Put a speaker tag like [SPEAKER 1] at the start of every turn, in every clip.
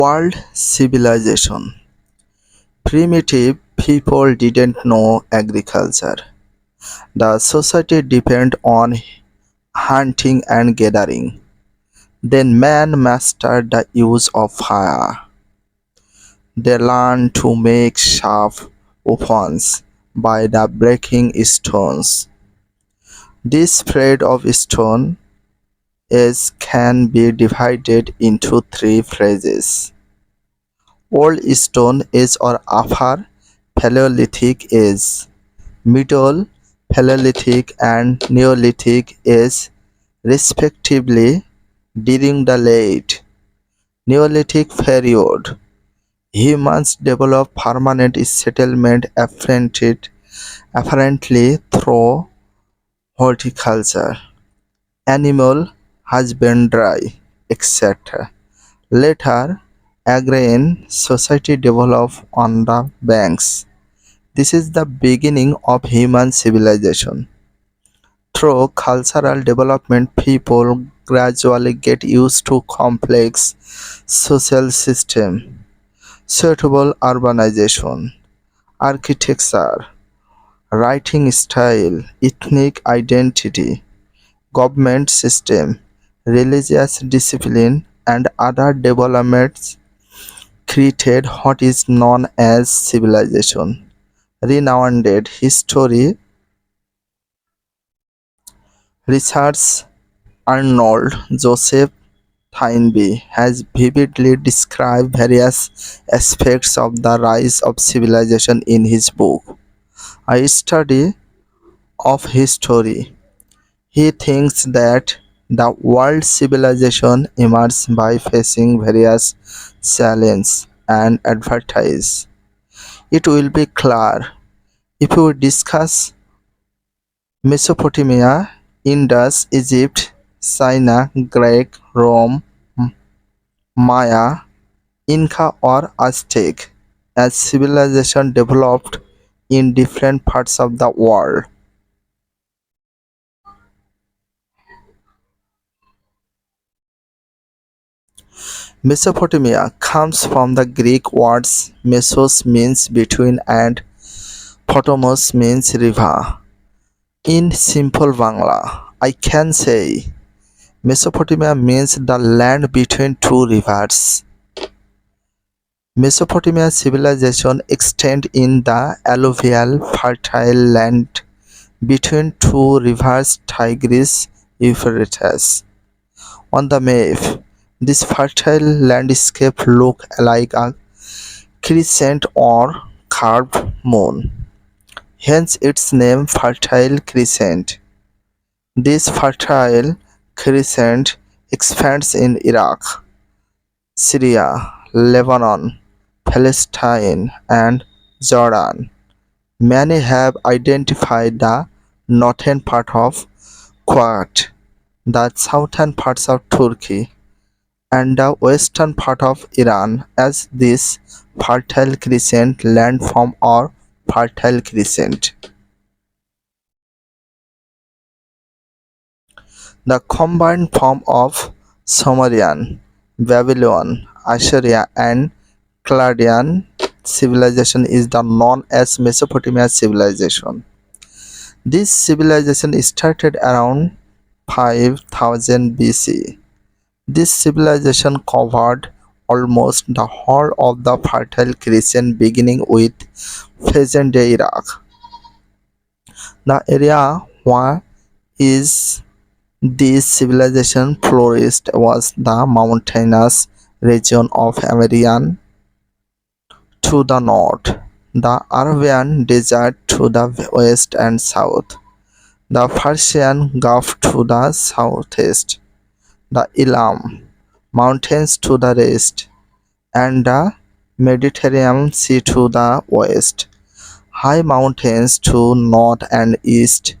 [SPEAKER 1] World civilization. Primitive people didn't know agriculture. The society depended on hunting and gathering. Then man mastered the use of fire. They learned to make sharp weapons by the breaking stones. This spread of stone is can be divided into three phases: Old Stone Age or Upper Paleolithic Age, Middle Paleolithic and Neolithic Age respectively. During the Late Neolithic period, humans developed permanent settlement apparently through horticulture, animal husbandry, etc. Later, agrarian society developed on the banks. This is the beginning of human civilization. Through cultural development, people gradually get used to complex social system, suitable urbanization, architecture, writing style, ethnic identity, government system, religious discipline, and other developments created what is known as civilization. Renowned history researcher Arnold Joseph Toynbee has vividly described various aspects of the rise of civilization in his book, A Study of History. He thinks that the world civilization emerged by facing various challenges and adversities. It will be clear if we discuss Mesopotamia, Indus, Egypt, China, Greek, Rome, Maya, Inca or Aztec as civilization developed in different parts of the world. Mesopotamia comes from the Greek words mesos means between and potomos means river. In simple Bangla, I can say Mesopotamia means the land between two rivers. Mesopotamia civilization extend in the alluvial fertile land between two rivers Tigris Euphrates. On the map, this fertile landscape look like a crescent or curved moon, hence its name Fertile Crescent. This fertile crescent expands in Iraq, Syria, Lebanon, Palestine, and Jordan. Many have identified the northern part of Kuwait, the southern parts of Turkey, and the western part of Iran as this Fertile Crescent landform or Fertile Crescent. The combined form of Sumerian, Babylonian, Assyrian, and Chaldean civilization is the known as Mesopotamian civilization. This civilization started around 5000 BC. This civilization covered almost the whole of the Fertile Crescent beginning with present-day Iraq. The area where is this civilization flourished was the mountainous region of Armenian to the north, the Arabian Desert to the west and south, the Persian Gulf to the southeast, the Elam Mountains to the east, and the Mediterranean Sea to the west. High mountains to north and east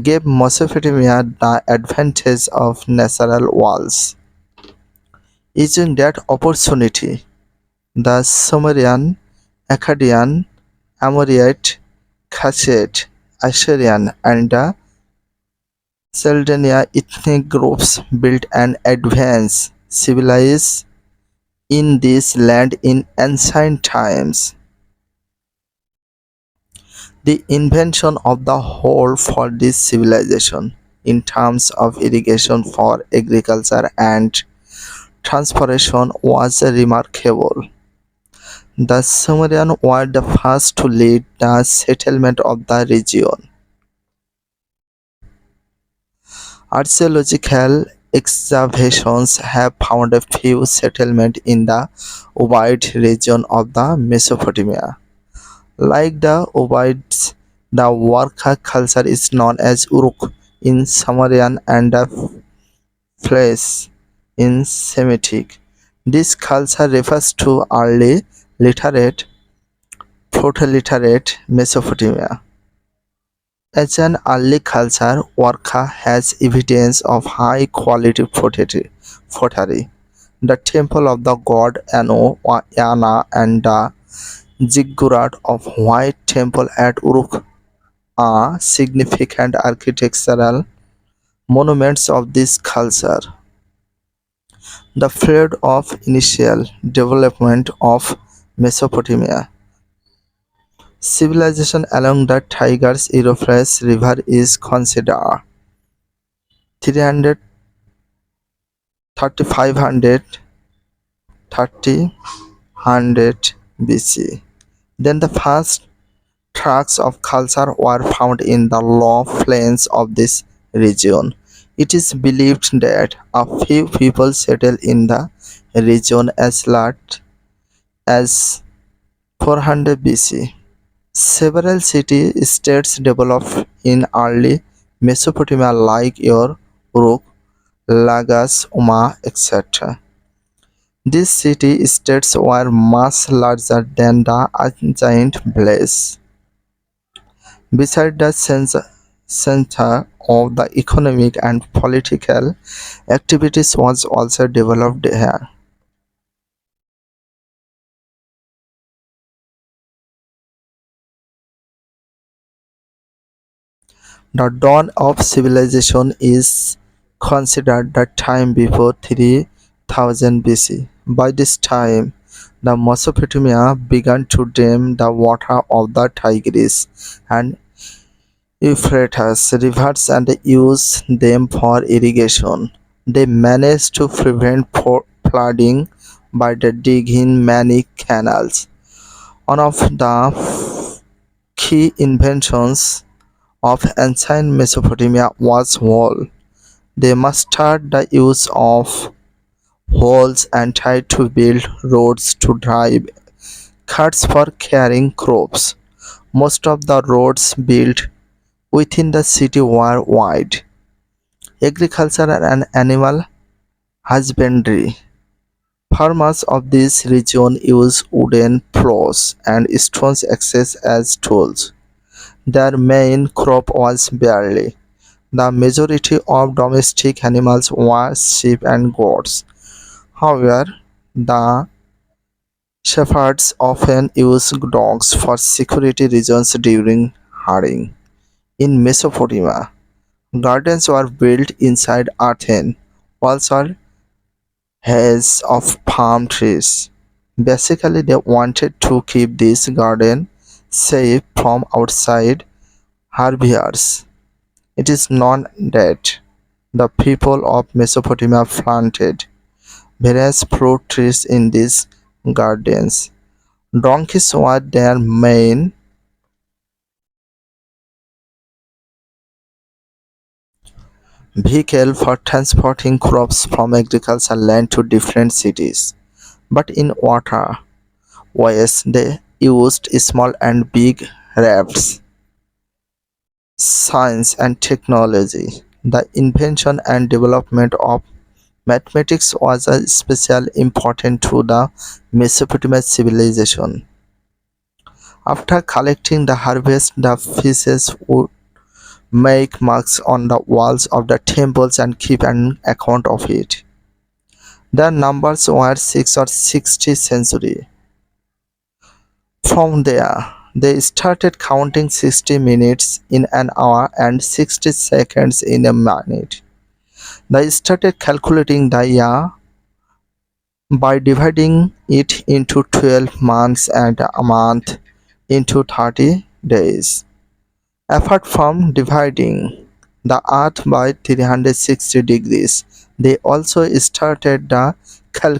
[SPEAKER 1] gave Mesopotamia the advantage of natural walls. Using that opportunity, the Sumerian, Akkadian, Amorite, Kushite, Assyrian, and the Chaldean ethnic groups built an advanced civilized in this land in ancient times. The invention of the whole for this civilization in terms of irrigation for agriculture and transportation was remarkable. The Sumerians were the first to lead the settlement of the region. Archaeological excavations have found a few settlements in the wide region of the Mesopotamia. Like the Ovides, the Warka culture is known as Uruk in Sumerian and the Fles in Semitic. This culture refers to early literate, proto-literate Mesopotamia. As an early culture, Warka has evidence of high-quality pottery. The temple of the god Anu, Yana, and the ziggurat of White Temple at Uruk are significant architectural monuments of this culture. The period of initial development of Mesopotamia civilization along the Tigris-Euphrates River is considered 300 BC. Then the first tracks of culture were found in the low plains of this region. It is believed that a few people settled in the region as late as 400 BC. Several city-states developed in early Mesopotamia like Uruk, Lagash, Umma, etc. These city-states were much larger than the ancient Blaze. Beside the center of the economic and political activities was also developed here. The dawn of civilization is considered the time before 3000 BC. By this time, the Mesopotamia began to dam the water of the Tigris and Euphrates rivers and use them for irrigation. They managed to prevent flooding by digging many canals. One of the key inventions of ancient Mesopotamia was wool. They mastered the use of holes and tried to build roads to drive carts for carrying crops. Most of the roads built within the city were wide. Agriculture and animal husbandry. Farmers of this region use wooden plows and stone axes as tools. Their main crop was barley. The majority of domestic animals were sheep and goats. However, the shepherds often used dogs for security reasons during herding. In Mesopotamia, gardens were built inside earthen walls or hedges of palm trees. Basically, they wanted to keep this garden safe from outside herbivores. It is known that the people of Mesopotamia planted various fruit trees in these gardens. Donkeys were their main vehicle for transporting crops from agricultural land to different cities. But in waterways, they used small and big rafts. Science and technology. The invention and development of mathematics was especially important to the Mesopotamian civilization. After collecting the harvest, the fishes would make marks on the walls of the temples and keep an account of it. The numbers were 6 or 60 century. From there, they started counting 60 minutes in an hour and 60 seconds in a minute. They started calculating the year by dividing it into 12 months and a month into 30 days. Apart from dividing the earth by 360 degrees, they also started the calculation